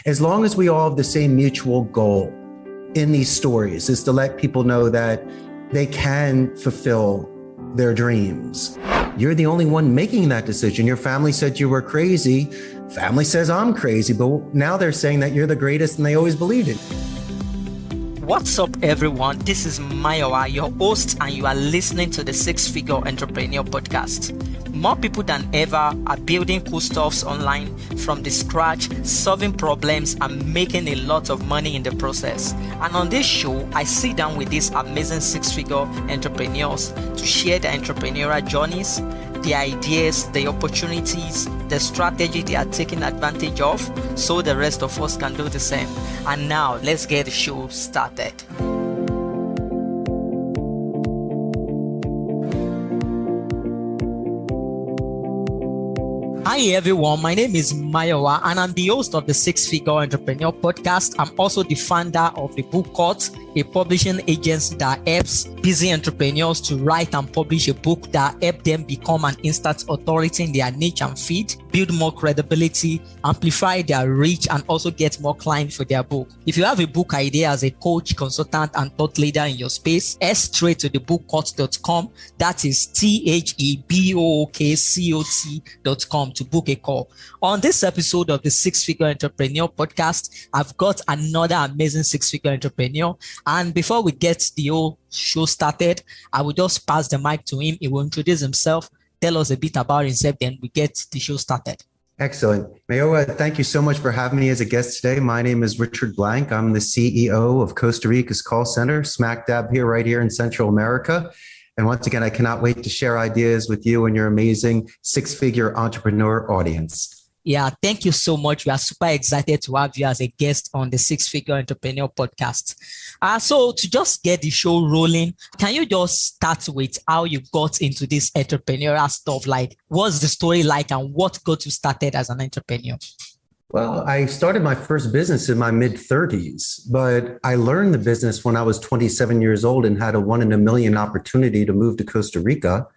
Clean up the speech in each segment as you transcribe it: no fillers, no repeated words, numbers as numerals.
as long as we all have the same mutual goal in these stories, is to let people know that they can fulfill their dreams. You're the only one making that decision. Your family said you were crazy. Family says I'm crazy, but now they're saying that you're the greatest and they always believed it. What's up, everyone? This is Mayowa, your host, and you are listening to the Six Figure Entrepreneurial Podcast. More people than ever are building cool stuffs online from the scratch, solving problems, and making a lot of money in the process. And on this show, I sit down with these amazing six-figure entrepreneurs to share their entrepreneurial journeys, the ideas, the opportunities, the strategy they are taking advantage of, so the rest of us can do the same. And now, let's get the show started. Hi everyone, my name is Mayowa and I'm the host of the Six Figure Entrepreneur Podcast. I'm also the founder of the Book Court, a publishing agency that helps busy entrepreneurs to write and publish a book that help them become an instant authority in their niche and field, build more credibility, amplify their reach, and also get more clients for their book. If you have a book idea as a coach, consultant, and thought leader in your space, head straight to thebookcot.com. That is THEBOOKCOT.com to book a call. On this episode of the Six Figure Entrepreneur Podcast, I've got another amazing six-figure entrepreneur. And before we get the whole show started, I will just pass the mic to him. He will introduce himself, tell us a bit about himself, then we get the show started. Excellent. Mayowa, thank you so much for having me as a guest today. My name is Richard Blank. I'm the CEO of Costa Rica's call center, smack dab here, right here in Central America. And once again, I cannot wait to share ideas with you and your amazing six-figure entrepreneur audience. Yeah, thank you so much. We are super excited to have you as a guest on the Six Figure Entrepreneur Podcast. So to just get the show rolling, can you just start with how you got into this entrepreneurial stuff? Like, what's the story like and what got you started as an entrepreneur? Well, I started my first business in my mid-30s, but I learned the business when I was 27 years old and had a 1 in a million opportunity to move to Costa Rica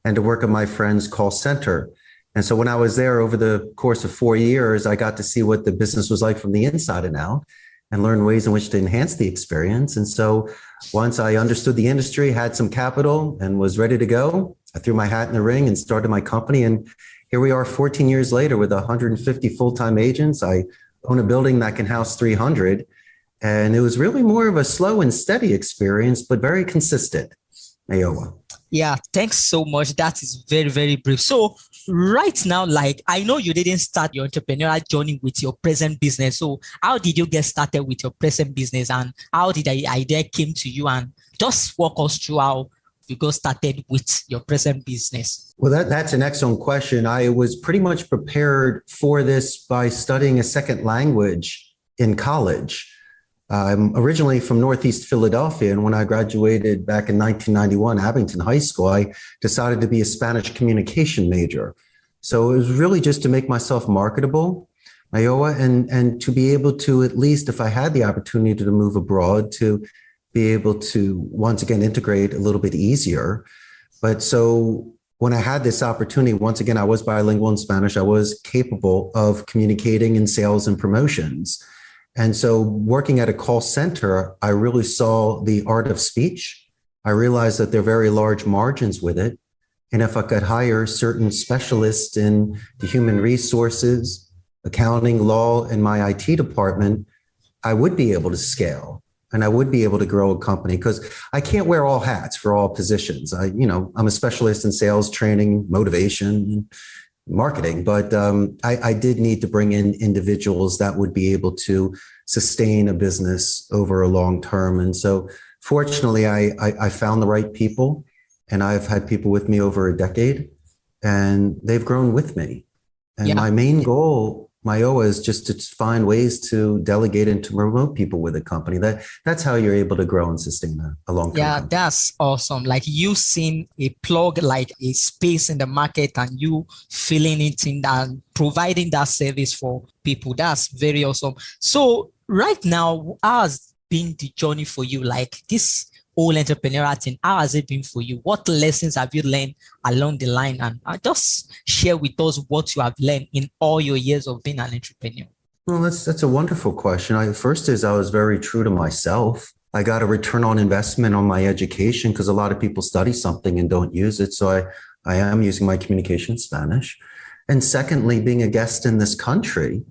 and to work at my friend's call center. And so when I was there over the course of 4 years, I got to see what the business was like from the inside and out and learn ways in which to enhance the experience. And so once I understood the industry, had some capital and was ready to go, I threw my hat in the ring and started my company. And here we are 14 years later with 150 full-time agents. I own a building that can house 300. And it was really more of a slow and steady experience, but very consistent. Mayowa. Yeah, thanks so much. That is very, very brief. So right now, like, I know you didn't start your entrepreneurial journey with your present business. So how did you get started with your present business and how did the idea came to you? And just walk us through how you got started with your present business. Well, that's an excellent question. I was pretty much prepared for this by studying a second language in college. I'm originally from Northeast Philadelphia, and when I graduated back in 1991, Abington High School, I decided to be a Spanish communication major. So it was really just to make myself marketable, Mayowa, and to be able to, at least if I had the opportunity to move abroad, to be able to once again integrate a little bit easier. But so when I had this opportunity, once again, I was bilingual in Spanish. I was capable of communicating in sales and promotions. And so working at a call center, I really saw the art of speech. I realized that there are very large margins with it. And if I could hire certain specialists in the human resources, accounting, law, and my IT department, I would be able to scale and I would be able to grow a company because I can't wear all hats for all positions. I'm a specialist in sales, training, motivation, marketing, but I did need to bring in individuals that would be able to sustain a business over a long term. And so fortunately, I found the right people and I've had people with me over a decade and they've grown with me. And my main goal, Mayowa, is just to find ways to delegate and to promote people with a company. That's how you're able to grow and sustain a long-term company. That's awesome. Like you seeing a plug, like a space in the market and you filling it in and providing that service for people. That's very awesome. So right now, how has been the journey for you? Like this whole entrepreneurial thing, how has it been for you? What lessons have you learned along the line? And just share with us what you have learned in all your years of being an entrepreneur. Well, that's a wonderful question. First is I was very true to myself. I got a return on investment on my education because a lot of people study something and don't use it. So I am using my communication Spanish. And secondly, being a guest in this country,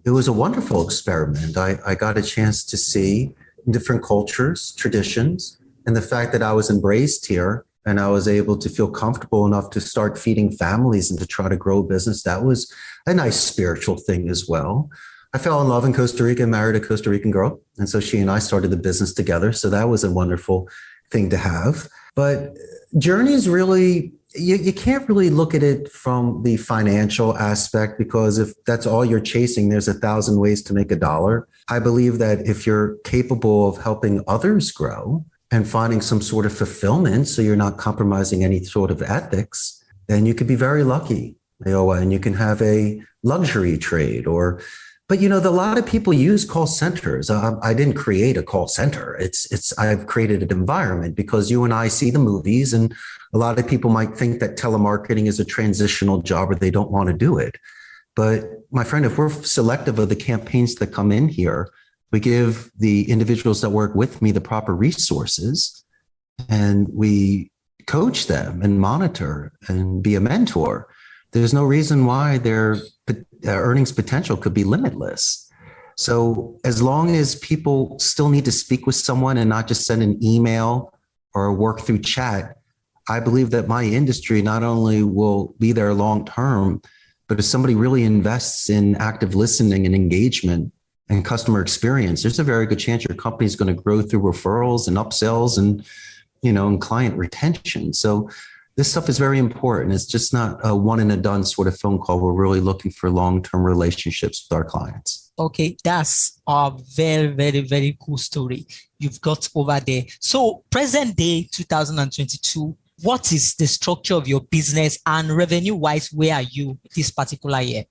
it was a wonderful experiment. I got a chance to see different cultures, traditions, and the fact that I was embraced here and I was able to feel comfortable enough to start feeding families and to try to grow a business. That was a nice spiritual thing as well. I fell in love in Costa Rica and married a Costa Rican girl. And so she and I started the business together. So that was a wonderful thing to have. But journeys really, you can't really look at it from the financial aspect because if that's all you're chasing, there's 1,000 ways to make a dollar. I believe that if you're capable of helping others grow and finding some sort of fulfillment, so you're not compromising any sort of ethics, then you could be very lucky, Mayowa, and you can have a luxury trade or but a lot of people use call centers. I didn't create a call center. I've created an environment because you and I see the movies, and a lot of people might think that telemarketing is a transitional job or they don't want to do it. But my friend, if we're selective of the campaigns that come in here, we give the individuals that work with me the proper resources, and we coach them and monitor and be a mentor. There's no reason why their earnings potential could be limitless. So as long as people still need to speak with someone and not just send an email or work through chat, I believe that my industry not only will be there long term, but if somebody really invests in active listening and engagement and customer experience, there's a very good chance your company is going to grow through referrals and upsells and client retention. So this stuff is very important. It's just not a one and a done sort of phone call. We're really looking for long-term relationships with our clients. Okay, that's a very, very, very cool story you've got over there. So present day 2022, what is the structure of your business and revenue-wise, where are you this particular year?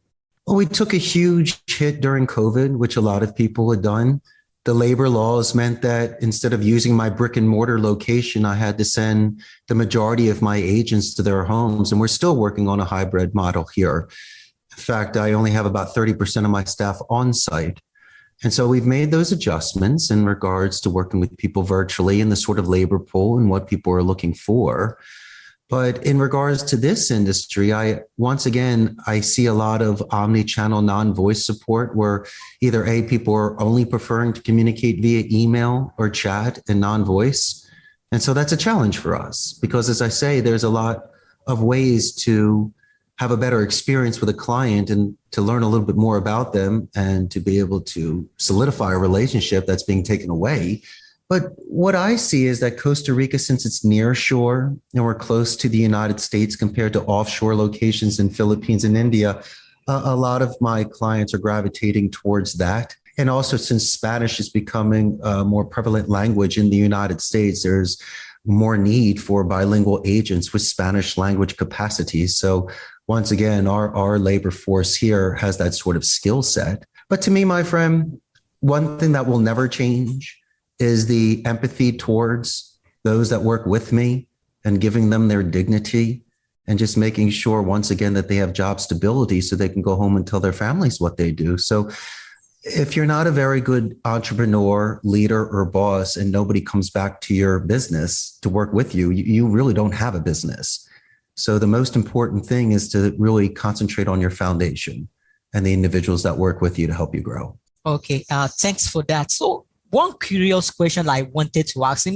Well, we took a huge hit during COVID, which a lot of people had done. The labor laws meant that instead of using my brick and mortar location, I had to send the majority of my agents to their homes. And we're still working on a hybrid model here. In fact, I only have about 30% of my staff on site. And so we've made those adjustments in regards to working with people virtually and the sort of labor pool and what people are looking for. But in regards to this industry, I see a lot of omni-channel non-voice support where either people are only preferring to communicate via email or chat and non-voice. And so that's a challenge for us because, as I say, there's a lot of ways to have a better experience with a client and to learn a little bit more about them and to be able to solidify a relationship that's being taken away. But what I see is that Costa Rica, since it's near shore and we're close to the United States compared to offshore locations in Philippines and India, a lot of my clients are gravitating towards that. And also since Spanish is becoming a more prevalent language in the United States, there's more need for bilingual agents with Spanish language capacities. So once again, our labor force here has that sort of skill set. But to me, my friend, one thing that will never change is the empathy towards those that work with me and giving them their dignity and just making sure, once again, that they have job stability so they can go home and tell their families what they do. So if you're not a very good entrepreneur, leader, or boss, and nobody comes back to your business to work with you, you really don't have a business. So the most important thing is to really concentrate on your foundation and the individuals that work with you to help you grow. Okay, thanks for that. So one curious question I wanted to ask,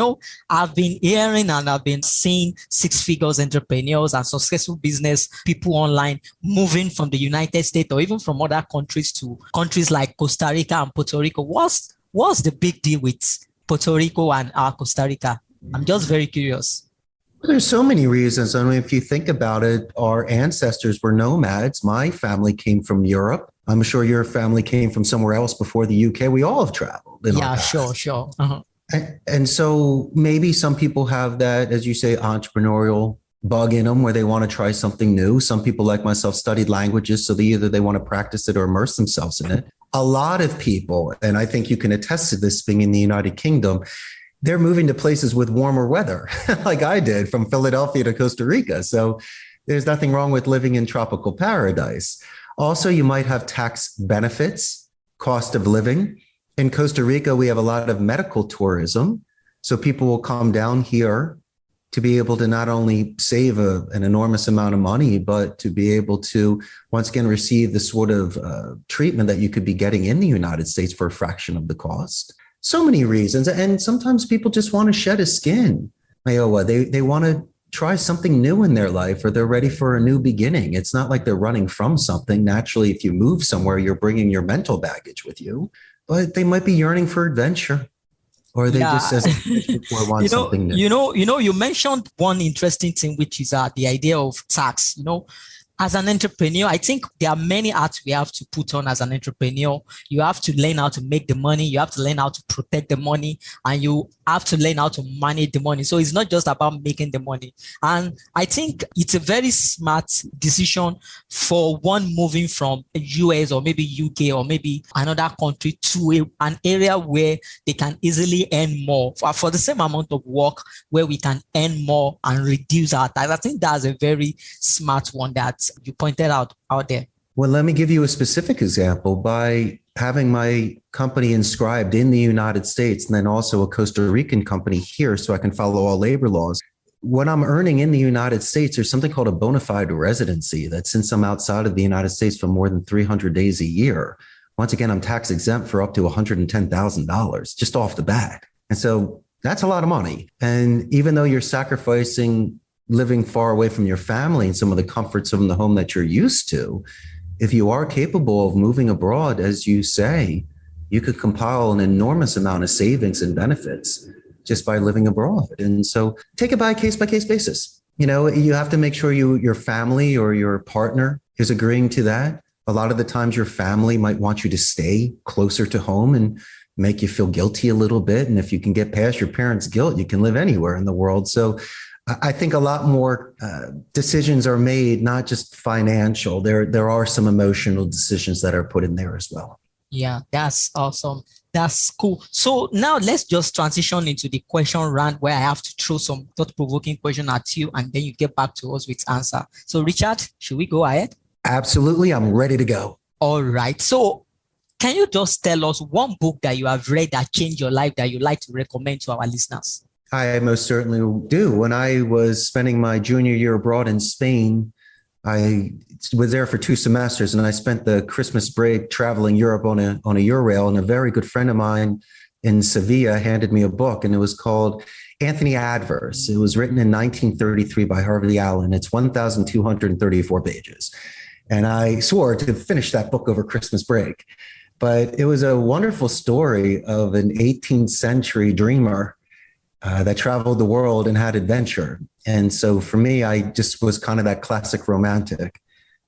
I've been hearing and I've been seeing six-figures entrepreneurs and successful business people online moving from the United States or even from other countries to countries like Costa Rica and Puerto Rico. What's the big deal with Puerto Rico and Costa Rica? I'm just very curious. There's so many reasons. I mean, if you think about it, our ancestors were nomads. My family came from Europe. I'm sure your family came from somewhere else before the UK. We all have traveled. Yeah, sure. Uh-huh. And so maybe some people have that, as you say, entrepreneurial bug in them where they want to try something new. Some people like myself studied languages, so they want to practice it or immerse themselves in it. A lot of people, and I think you can attest to this being in the United Kingdom, they're moving to places with warmer weather, like I did from Philadelphia to Costa Rica. So there's nothing wrong with living in tropical paradise. Also, you might have tax benefits cost of living. In Costa Rica, we have a lot of medical tourism. So people will come down here to be able to not only save an enormous amount of money, but to be able to, once again, receive the sort of treatment that you could be getting in the United States for a fraction of the cost. So many reasons. And sometimes people just want to shed a skin. Mayowa, they want to try something new in their life, or they're ready for a new beginning. It's not like they're running from something. Naturally, if you move somewhere, you're bringing your mental baggage with you, but they might be yearning for adventure. Or they just, as before, want something new. You mentioned one interesting thing, which is the idea of tax. As an entrepreneur, I think there are many hats we have to put on as an entrepreneur. You have to learn how to make the money. You have to learn how to protect the money, and you have to learn how to manage the money. So it's not just about making the money. And I think it's a very smart decision for one moving from US or maybe UK or maybe another country to an area where they can easily earn more for the same amount of work, where we can earn more and reduce our tax. I think that's a very smart one that you pointed out there. Well, let me give you a specific example. By having my company inscribed in the United States and then also a Costa Rican company here, so I can follow all labor laws, what I'm earning in the United States, there's something called a bona fide residency that since I'm outside of the United States for more than 300 days a year, once again, I'm tax exempt for up to $110,000 just off the bat. And so that's a lot of money. And even though you're sacrificing living far away from your family and some of the comforts of the home that you're used to, if you are capable of moving abroad, as you say, you could compile an enormous amount of savings and benefits just by living abroad. And so take it by a case-by-case basis. You have to make sure your family or your partner is agreeing to that. A lot of the times your family might want you to stay closer to home and make you feel guilty a little bit. And if you can get past your parents' guilt, you can live anywhere in the world. So I think a lot more decisions are made, not just financial. There are some emotional decisions that are put in there as well. Yeah, that's awesome. That's cool. So now let's just transition into the question round, where I have to throw some thought-provoking question at you, and then you get back to us with answer. So Richard, should we go ahead? Absolutely. I'm ready to go. All right. So can you just tell us one book that you have read that changed your life that you'd like to recommend to our listeners? I most certainly do. When I was spending my junior year abroad in Spain, I was there for 2 semesters, and I spent the Christmas break traveling Europe on a Eurail. And a very good friend of mine in Sevilla handed me a book, and it was called Anthony Adverse. It was written in 1933 by Harvey Allen. It's 1,234 pages. And I swore to finish that book over Christmas break. But it was a wonderful story of an 18th century dreamer that traveled the world and had adventure. And so for me, I just was kind of that classic romantic,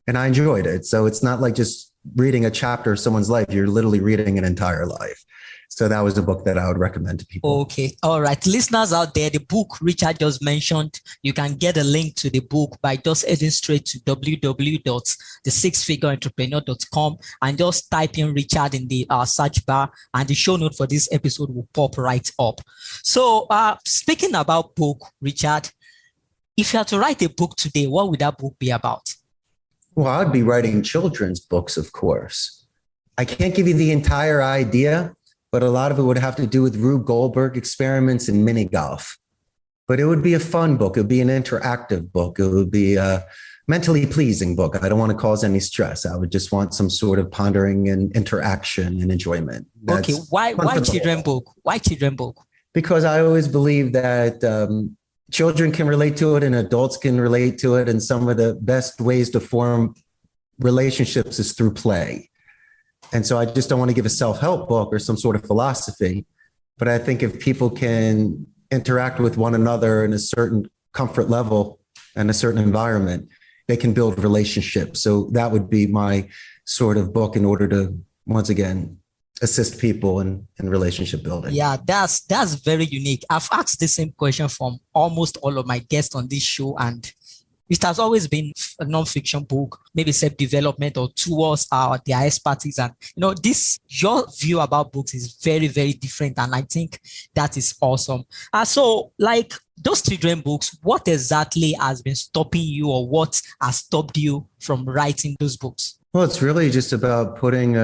and I enjoyed it. So it's not like just reading a chapter of someone's life. You're literally reading an entire life. So that was a book that I would recommend to people. Okay. All right. Listeners out there, the book Richard just mentioned, you can get a link to the book by just heading straight to www.thesixfigureentrepreneur.com and just type in Richard in the search bar, and the show note for this episode will pop right up. So speaking about book, Richard, if you had to write a book today, what would that book be about? Well, I'd be writing children's books, of course. I can't give you the entire idea, but a lot of it would have to do with Rube Goldberg experiments and mini golf. But it would be a fun book. It would be an interactive book. It would be a mentally pleasing book. I don't want to cause any stress. I would just want some sort of pondering and interaction and enjoyment. Okay, why children's book? Why children's book? Because I always believe that children can relate to it and adults can relate to it. And some of the best ways to form relationships is through play. And so I just don't want to give a self-help book or some sort of philosophy. But I think if people can interact with one another in a certain comfort level and a certain environment, they can build relationships. So that would be my sort of book in order to, once again, assist people in relationship building. Yeah, that's very unique. I've asked the same question from almost all of my guests on this show, and it has always been a non-fiction book, maybe self-development or towards their expertise. And, your view about books is very, very different. And I think that is awesome. So like those children books, what exactly has been stopping you, or what has stopped you from writing those books? Well, it's really just about putting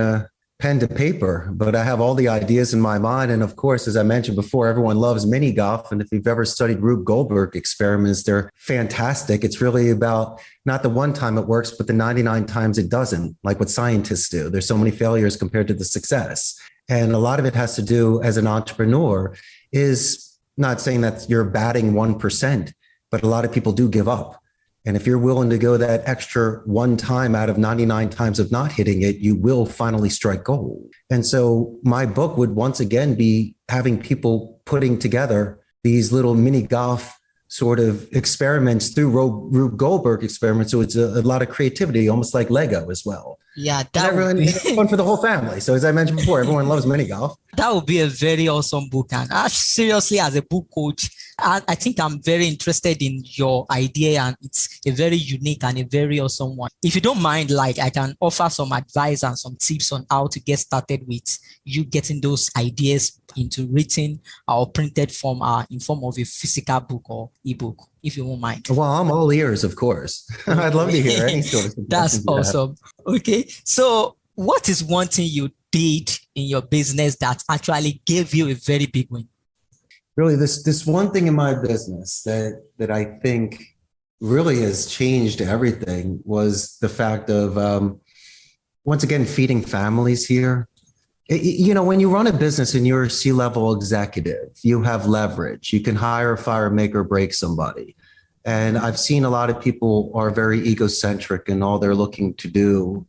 pen to paper, but I have all the ideas in my mind. And of course, as I mentioned before, everyone loves mini golf. And if you've ever studied Rube Goldberg experiments, they're fantastic. It's really about not the one time it works, but the 99 times it doesn't, like what scientists do. There's so many failures compared to the success. And a lot of it has to do as an entrepreneur is not saying that you're batting 1%, but a lot of people do give up. And if you're willing to go that extra one time out of 99 times of not hitting it, you will finally strike gold. And so my book would once again be having people putting together these little mini golf sort of experiments through Rube Goldberg experiments. So it's a lot of creativity, almost like Lego as well. Yeah, it's fun for the whole family. So as I mentioned before, everyone loves mini golf. That would be a very awesome book. And seriously, as a book coach, I think I'm very interested in your idea, and it's a very unique and a very awesome one. If you don't mind, like I can offer some advice and some tips on how to get started with you getting those ideas into written or printed form in form of a physical book or ebook, if you won't mind. Well, I'm all ears, of course. I'd love to hear any sort of That's awesome. Okay. So what is one thing you did in your business that actually gave you a very big win? Really, this one thing in my business that I think really has changed everything was the fact of, once again, feeding families here. When you run a business and you're a C-level executive, you have leverage. You can hire, fire, make or break somebody. And I've seen a lot of people are very egocentric and all they're looking to do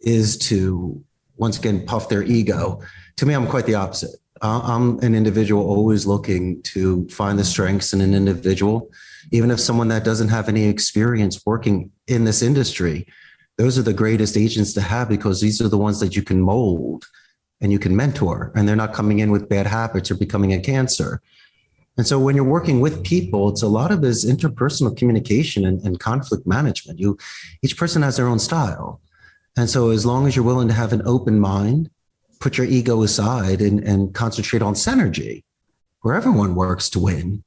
is to, once again, puff their ego. To me, I'm quite the opposite. I'm an individual always looking to find the strengths in an individual, even if someone that doesn't have any experience working in this industry. Those are the greatest agents to have because these are the ones that you can mold and you can mentor, and they're not coming in with bad habits or becoming a cancer. And so when you're working with people, it's a lot of this interpersonal communication and conflict management. Each person has their own style. And so as long as you're willing to have an open mind, put your ego aside and concentrate on synergy, where everyone works to win,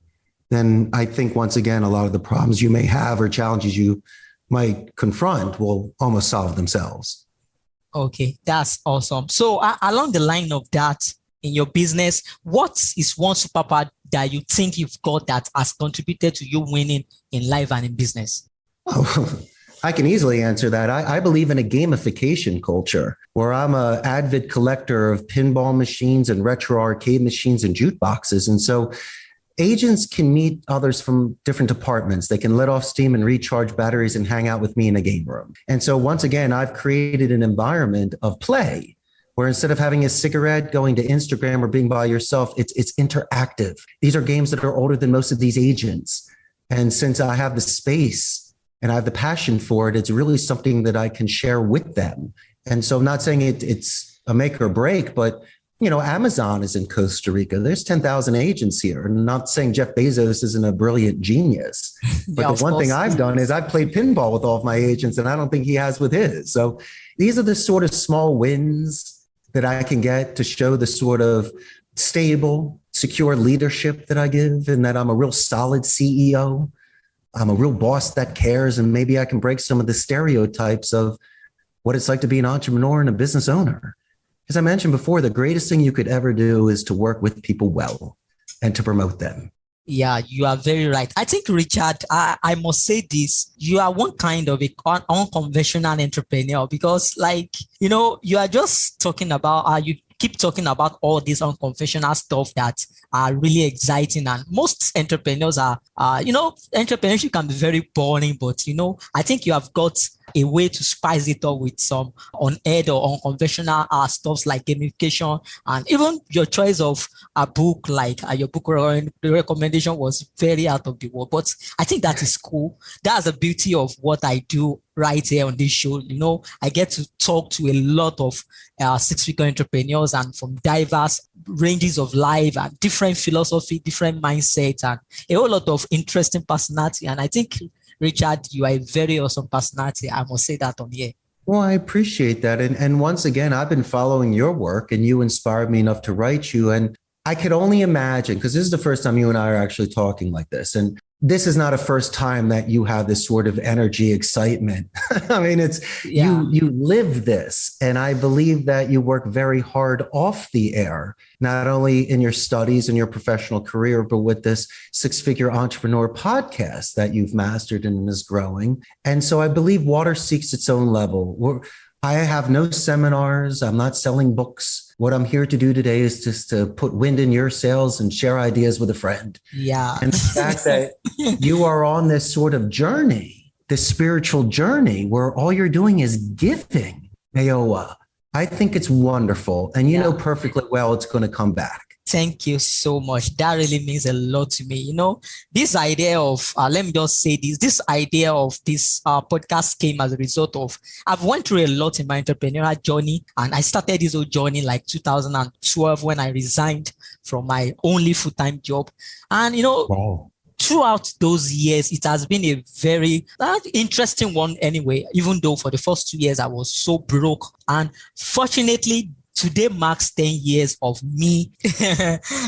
then I think, once again, a lot of the problems you may have or challenges you might confront will almost solve themselves. Okay, that's awesome. So along the line of that, in your business, what is one superpower that you think you've got that has contributed to you winning in life and in business? Oh, I can easily answer that. I believe in a gamification culture where I'm an avid collector of pinball machines and retro arcade machines and jukeboxes. And so agents can meet others from different departments. They can let off steam and recharge batteries and hang out with me in a game room. And so once again, I've created an environment of play where instead of having a cigarette, going to Instagram or being by yourself, it's interactive. These are games that are older than most of these agents. And since I have the space and I have the passion for it, it's really something that I can share with them. And so I'm not saying it's a make or break, but Amazon is in Costa Rica. There's 10,000 agents here. And I'm not saying Jeff Bezos isn't a brilliant genius, but the one thing I've done is I've played pinball with all of my agents, and I don't think he has with his. So these are the sort of small wins that I can get to show the sort of stable, secure leadership that I give, and that I'm a real solid CEO. I'm a real boss that cares, and maybe I can break some of the stereotypes of what it's like to be an entrepreneur and a business owner. As I mentioned before, the greatest thing you could ever do is to work with people well and to promote them. Yeah, you are very right. I think, Richard, I must say this. You are one kind of an unconventional entrepreneur because, you are just talking about, you keep talking about all this unconventional stuff that are really exciting. And most entrepreneurs entrepreneurship can be very boring, but, I think you have got a way to spice it up with some on-air or unconventional stuff like gamification, and even your choice of a book, like your book recommendation was very out of the world. But I think that is cool. That's the beauty of what I do right here on this show. I get to talk to a lot of six-figure entrepreneurs and from diverse ranges of life and different philosophy, different mindsets, and a whole lot of interesting personality. And I think, Richard, you are a very awesome personality. I must say that on here. Well, I appreciate that. And once again, I've been following your work and you inspired me enough to write you. And I could only imagine, because this is the first time you and I are actually talking like this. And this is not a first time that you have this sort of energy, excitement. I mean, you live this. And I believe that you work very hard off the air, not only in your studies and your professional career, but with this 6-figure entrepreneur podcast that you've mastered and is growing. And so I believe water seeks its own level. I have no seminars. I'm not selling books. What I'm here to do today is just to put wind in your sails and share ideas with a friend. Yeah. And the fact that you are on this sort of journey, this spiritual journey where all you're doing is giving, Mayowa, I think it's wonderful. And you know perfectly well it's going to come back. Thank you so much. That really means a lot to me. You know, this idea of, let me just say this idea of this podcast came as a result of, I've went through a lot in my entrepreneurial journey. And I started this whole journey like 2012 when I resigned from my only full-time job. And, you know, wow. Throughout those years, it has been a very interesting one anyway, even though for the first 2 years, I was so broke. And fortunately, today marks 10 years of me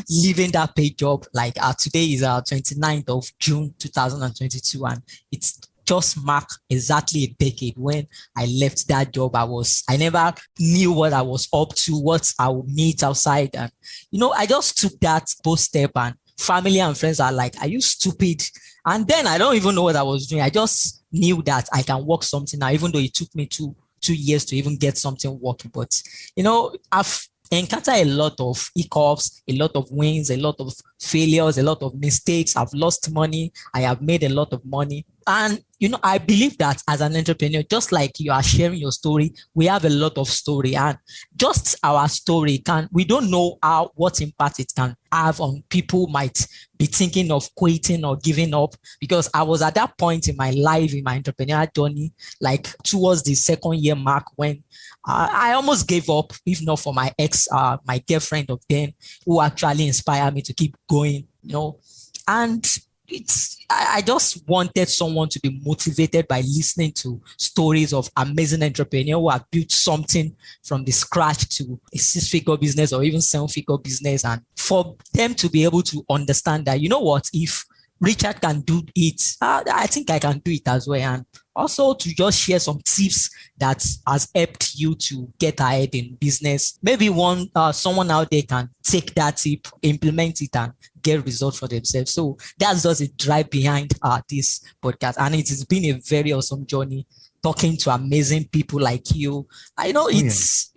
leaving that paid job. Like today is 29th of June, 2022. And it's just marked exactly a decade when I left that job. I never knew what I was up to, what I would meet outside. And, you know, I just took that bold step, and family and friends are like, are you stupid? And then I don't even know what I was doing. I just knew that I can work something now, even though it took me 2 years to even get something working. But, you know, I've encountered a lot of hiccups, a lot of wins, a lot of failures, a lot of mistakes. I've lost money. I have made a lot of money. And, you know, I believe that as an entrepreneur, just like you are sharing your story, we have a lot of story, and just our story we don't know what impact it can have on people who might be thinking of quitting or giving up. Because I was at that point in my life, in my entrepreneurial journey, like towards the 2nd year mark, when I almost gave up, if not for my my girlfriend of then, who actually inspired me to keep going, you know. And I just wanted someone to be motivated by listening to stories of amazing entrepreneurs who have built something from the scratch to a 6-figure business or even 7-figure business. And for them to be able to understand that, you know what, if Richard can do it, I think I can do it as well. And also to just share some tips that has helped you to get ahead in business. Maybe someone out there can take that tip, implement it, and get results for themselves. So that's just a drive behind this podcast. And it has been a very awesome journey talking to amazing people like you. I know it's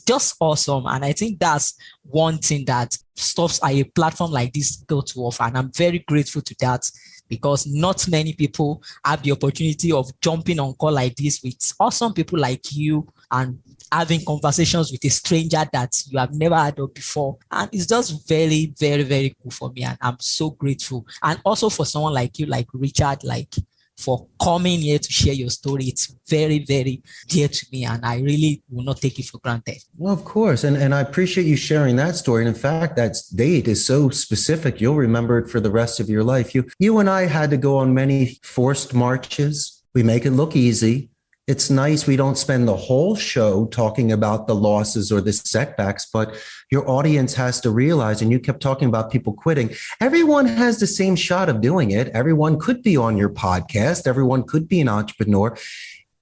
just awesome. And I think that's one thing that stops a platform like this go to offer. And I'm very grateful to that, because not many people have the opportunity of jumping on call like this with awesome people like you and having conversations with a stranger that you have never heard of before. And it's just very, very, very cool for me. And I'm so grateful. And also for someone like you, like Richard, like for coming here to share your story. It's very, very dear to me, and I really will not take it for granted. Well, of course. And I appreciate you sharing that story. And in fact, that date is so specific, you'll remember it for the rest of your life. You and I had to go on many forced marches. We make it look easy. It's nice we don't spend the whole show talking about the losses or the setbacks, but your audience has to realize, and you kept talking about people quitting, everyone has the same shot of doing it. Everyone could be on your podcast. Everyone could be an entrepreneur.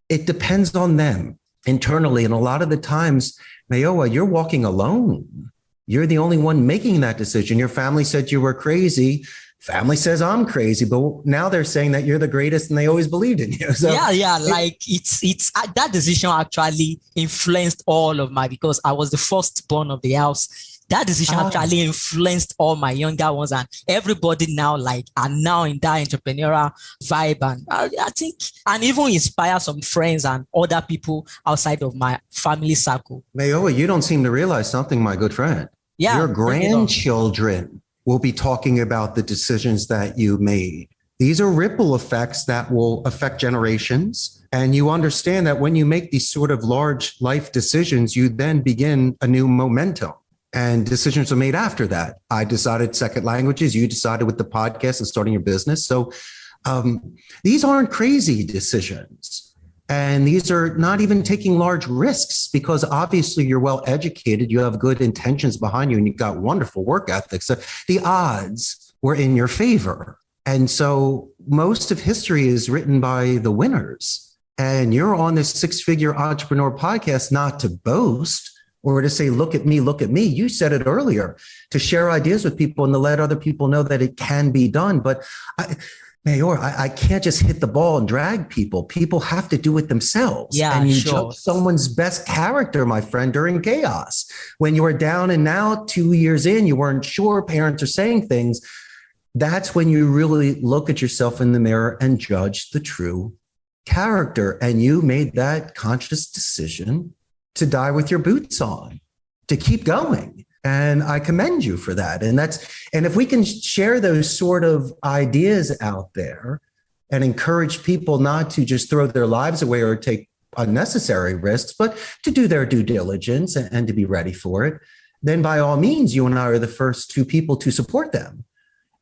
It depends on them internally. And a lot of the times, Mayowa, you're walking alone. You're the only one making that decision. Your family said you were crazy. Family says I'm crazy, but now they're saying that you're the greatest and they always believed in you. So like it's that decision actually influenced all of because I was the firstborn of the house. That decision actually influenced all my younger ones, and everybody now are now in that entrepreneurial vibe. And I think, and even inspire some friends and other people outside of my family circle. Mayowa, you don't seem to realize something, my good friend. Yeah, your grandchildren will be talking about the decisions that you made. These are ripple effects that will affect generations. And you understand that when you make these sort of large life decisions, you then begin a new momentum. And decisions are made after that. I decided second languages. You decided with the podcast and starting your business. So these aren't crazy decisions. And these are not even taking large risks, because obviously you're well educated. You have good intentions behind you and you've got wonderful work ethics. So the odds were in your favor. And so most of history is written by the winners. And you're on this six-figure entrepreneur podcast, not to boast or to say, look at me, look at me. You said it earlier, to share ideas with people and to let other people know that it can be done. But Mayowa, I can't just hit the ball and drag people. People have to do it themselves. Yeah, and you sure. judge someone's best character, my friend, during chaos. When you were down and out 2 years in, you weren't sure, parents are saying things. That's when you really look at yourself in the mirror and judge the true character. And you made that conscious decision to die with your boots on, to keep going. And I commend you for that. And if we can share those sort of ideas out there and encourage people not to just throw their lives away or take unnecessary risks, but to do their due diligence and to be ready for it, then by all means, you and I are the first two people to support them.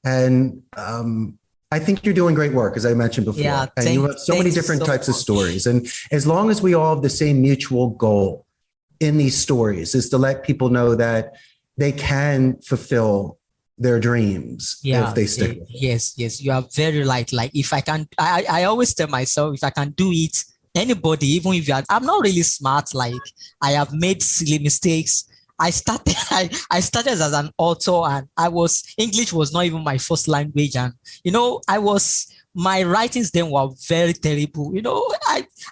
And I think you're doing great work, as I mentioned before. Yeah, and you have so many different types of stories. And as long as we all have the same mutual goal in these stories, is to let people know that they can fulfill their dreams if they stick with it. Yes. You are very right. Like if I can, I always tell myself, if I can do it, anybody, even if I'm not really smart, like I have made silly mistakes. I started as an author, and English was not even my first language. And, my writings then were very terrible.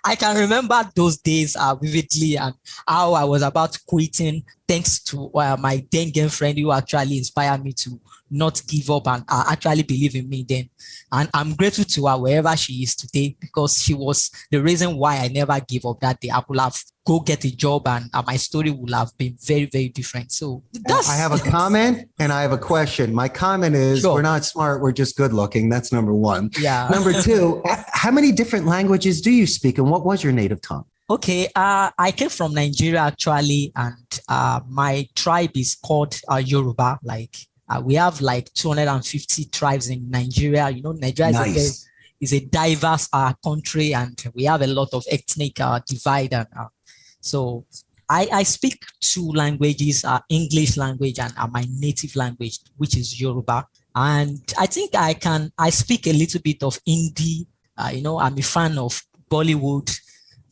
I can remember those days vividly, and how I was about quitting thanks to my then girlfriend, who actually inspired me to not give up and actually believe in me then. And I'm grateful to her wherever she is today, because she was the reason why I never gave up that day. I could have go get a job, and my story would have been very, very different. So I have a comment and I have a question. My comment is, sure, we're not smart. We're just good looking. That's number one. Yeah. Number two, how many different languages do you speak, and what was your native tongue? Okay. I came from Nigeria actually, and my tribe is called Yoruba. We have like 250 tribes in Nigeria. Nigeria is a diverse country, and we have a lot of ethnic divide. And so I speak two languages, English language and my native language, which is Yoruba. And I think I speak a little bit of Hindi. I'm a fan of Bollywood,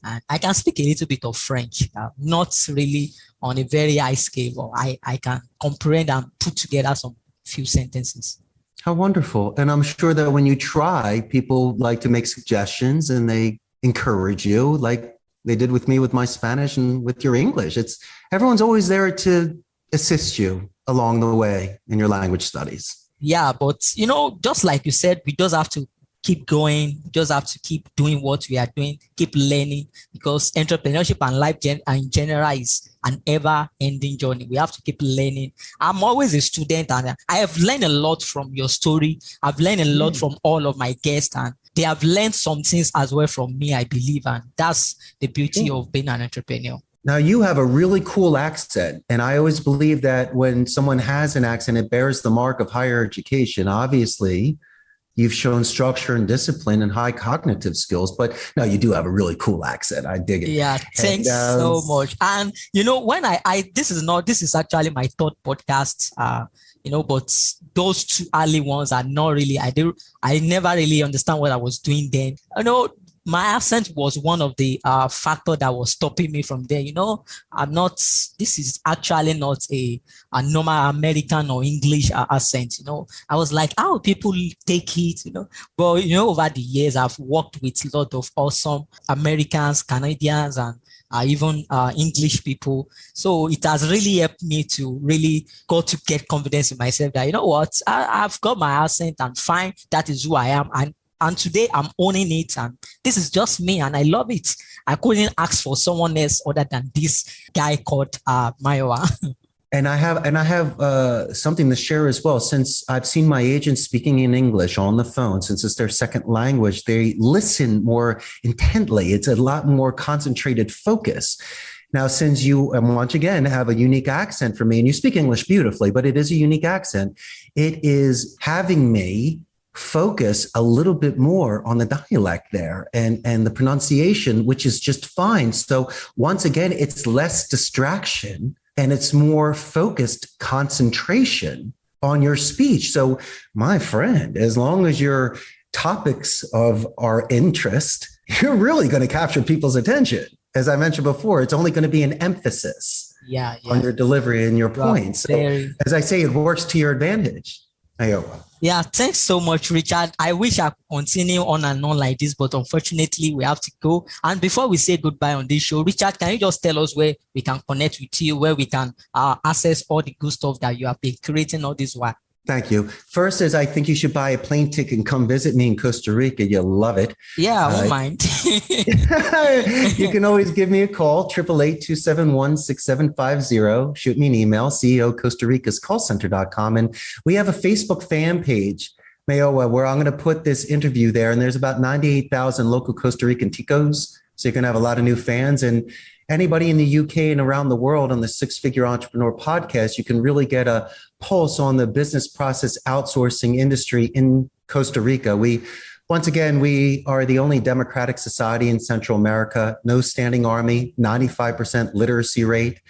and I can speak a little bit of French, not really on a very high scale, but I can comprehend and put together some few sentences. How wonderful. And I'm sure that when you try, people like to make suggestions and they encourage you, like they did with me with my Spanish and with your English. Everyone's always there to assist you along the way in your language studies. Yeah, but just like you said, we just have to keep going. We just have to keep doing what we are doing, keep learning, because entrepreneurship and life in general is an ever-ending journey. We have to keep learning. I'm always a student, and I have learned a lot from your story. I've learned a lot from all of my guests, and they have learned some things as well from me, I believe. And that's the beauty of being an entrepreneur. Now, you have a really cool accent, and I always believe that when someone has an accent, it bears the mark of higher education. Obviously, you've shown structure and discipline and high cognitive skills, but no, you do have a really cool accent. I dig it. Yeah, thanks so much. And when this is actually my third podcast, but those two early ones are not really, I never really understand what I was doing then. My accent was one of the factors that was stopping me from there. This is actually not a normal American or English accent. I was like, how people take it, but, over the years, I've worked with a lot of awesome Americans, Canadians, and even English people. So it has really helped me to really go to get confidence in myself that, I've got my accent, I'm fine. That is who I am. And today I'm owning it, and this is just me, and I love it. I couldn't ask for someone else other than this guy called Mayowa. And I have something to share as well. Since I've seen my agents speaking in English on the phone, since it's their second language, they listen more intently. It's a lot more concentrated focus. Now, since you, once again, have a unique accent for me, and you speak English beautifully, but it is a unique accent, it is having me focus a little bit more on the dialect there and the pronunciation, which is just fine. So once again, it's less distraction and it's more focused concentration on your speech. So, my friend, as long as your topics of our interest, you're really going to capture people's attention. As I mentioned before, it's only going to be an emphasis on your delivery and your points. So, as I say, it works to your advantage. Mayowa. Yeah, thanks so much, Richard. I wish I could continue on and on like this, but unfortunately, we have to go. And before we say goodbye on this show, Richard, can you just tell us where we can connect with you, where we can access all the good stuff that you have been creating all this while? Thank you. First is I think you should buy a plane ticket and come visit me in Costa Rica. You'll love it. Yeah, I won't mind. You can always give me a call, 888-271-6750. Shoot me an email, CEO Costa Rica's callcenter.com. And we have a Facebook fan page, Mayowa, where I'm going to put this interview there. And there's about 98,000 local Costa Rican ticos. So you're going to have a lot of new fans. And anybody in the UK and around the world on the Six Figure Entrepreneur podcast, you can really get a pulse on the business process outsourcing industry in Costa Rica. Once again, we are the only democratic society in Central America, no standing army, 95% literacy rate.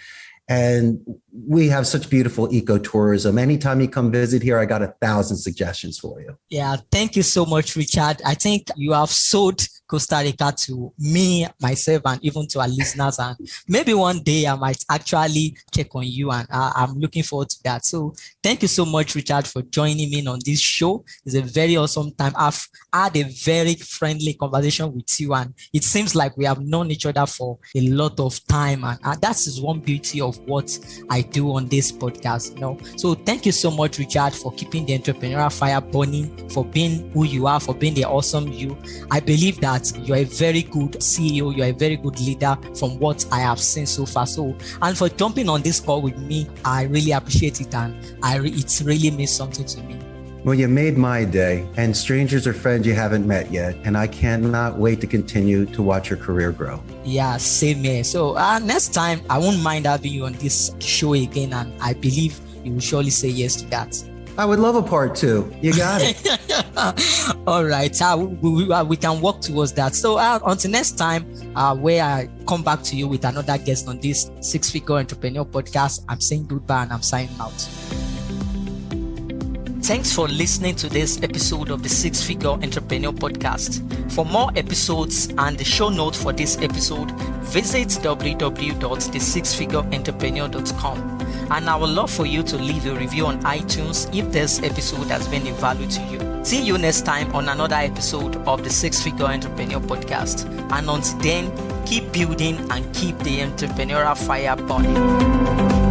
And we have such beautiful ecotourism. Anytime you come visit here, I got 1,000 suggestions for you. Yeah, thank you so much, Richard. I think you have sold Costa Rica to me, myself, and even to our listeners. And maybe one day I might actually check on you, and I'm looking forward to that. So thank you so much, Richard, for joining me on this show. It's a very awesome time. I've had a very friendly conversation with you, and it seems like we have known each other for a lot of time. And that is one beauty of what I do on this podcast. So thank you so much, Richard, for keeping the entrepreneurial fire burning, for being who you are, for being the awesome you. I believe that you're a very good CEO, you're a very good leader from what I have seen so far. And for jumping on this call with me, I really appreciate it, and it really means something to me. Well, you made my day, and strangers are friends you haven't met yet. And I cannot wait to continue to watch your career grow. Yeah, same here. So next time, I won't mind having you on this show again. And I believe you will surely say yes to that. I would love a part 2. You got it. All right. We can work towards that. So until next time, where I come back to you with another guest on this Six Figure Entrepreneur podcast, I'm saying goodbye and I'm signing out. Thanks for listening to this episode of the Six Figure Entrepreneur Podcast. For more episodes and the show notes for this episode, visit www.thesixfigureentrepreneur.com. And I would love for you to leave a review on iTunes if this episode has been of value to you. See you next time on another episode of the Six Figure Entrepreneur Podcast. And until then, keep building and keep the entrepreneurial fire burning.